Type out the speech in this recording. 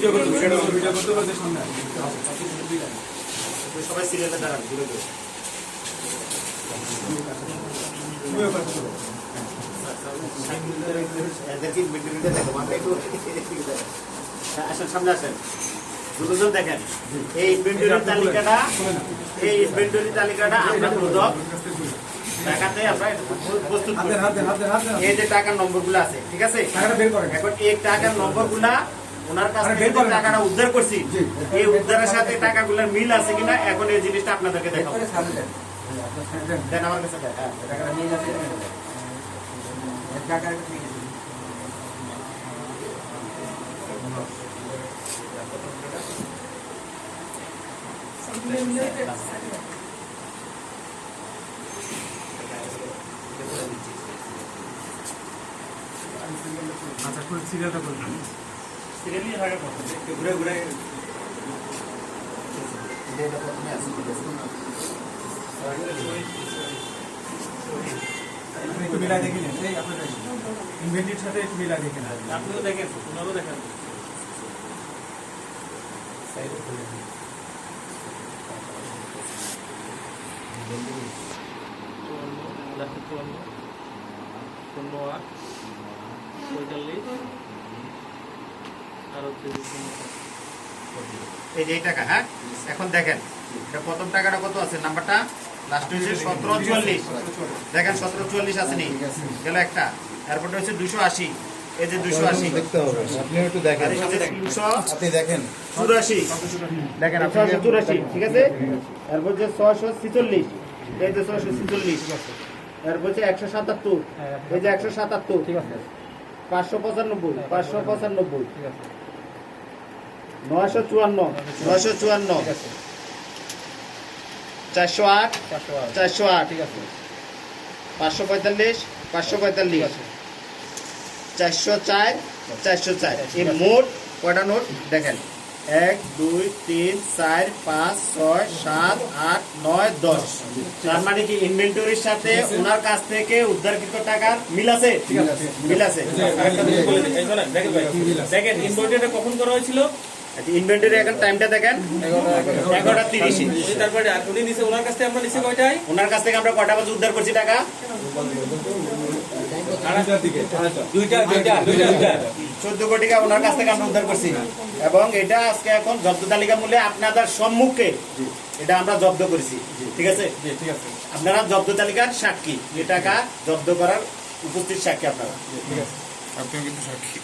Video করতে হবে সামনে সবাই সিরিয়ালে দাঁড়ান ঘুরে ঘুরে। এদেরকে ইনভেন্টরিটা দেখো, আমরা একটু আসেন, সামনে আসেন, দুজন দেখেন। এই ইনভেন্টরি তালিকাটা আমরা প্রথম টাকাতে আমরা প্রস্তুত করি। এই যে টাকার নম্বরগুলো আছে, ঠিক আছে, এখন এই টাকার নম্বরগুলা ওনার কাছ থেকে টাকাটা উদ্ধার করছি, এই উদ্ধারের সাথে টাকাগুলোর মিল আছে কিনা এখন এই জিনিসটা আপনাদেরকে দেখাবো। দেন আমার কাছে দেন। টাকাটা মিল আছে আচ্ছা ফুল সিরিয়ালটা করুন সিরিয়ালি ভাগে ঘুরে ঘুরে একটু মিলাই দেখে নেন। এই আপনার ইনভেন্টরির সাথে একটু মিলাই দেখে নেন। আপনিও দেখেন, ওনারও দেখেন। এই যে এই টাকা, হ্যাঁ, এখন দেখেন এটা প্রথম টাকাটা কত আছে, নাম্বারটা লাস্ট হচ্ছে 1744, দেখেন 1744 আছে নি, গেল একটা, এরপরটা হচ্ছে 280, এই যে 280 দেখতে হবে, আপনি একটু দেখেন, আপনি দেখেন 284, দেখেন 284, ঠিক আছে, এরপর যে 646, এই যে 646, এরপর হচ্ছে 177, এই যে 177, ঠিক আছে, 595, 595, ঠিক আছে, 954, 954, 408, 408, ঠিক আছে, 545, 545, 404, 404, এই মোট কয়টা নোট দেখেন, 1 2 3 4 5 6 7 8 9 10, তার মানে কি ইনভেন্টরির সাথে ওনার কাছ থেকে উদ্ধারকৃত টাকার মিল আছে, ঠিক আছে, মিল আছে। দেখেন ইনভেন্টরিটা কখন করা হয়েছিল, ইনভেন্টরি এখন টাইমটা দেখেন 11:30, তারপরে আর উনি নিচে ওনার কাছ থেকে আমরা নিচে কয়টায়, ওনার কাছ থেকে আমরা কয়টা বাজে উদ্ধার করছি টাকা, 14 কোটি টাকা ওনার কাছ থেকে আমরা উদ্ধার করছি, এবং এটা আজকে এখন জব্দ তালিকা মূল্যে আপনাদের সম্মুখে এটা আমরা জব্দ করেছি, ঠিক আছে, ঠিক আছে, আপনারা জব্দ তালিকার সাক্ষী, এই টাকা জব্দ করার উপস্থিত সাক্ষী আপনারা, ঠিক আছে, আপনিও কিন্তু সাক্ষী।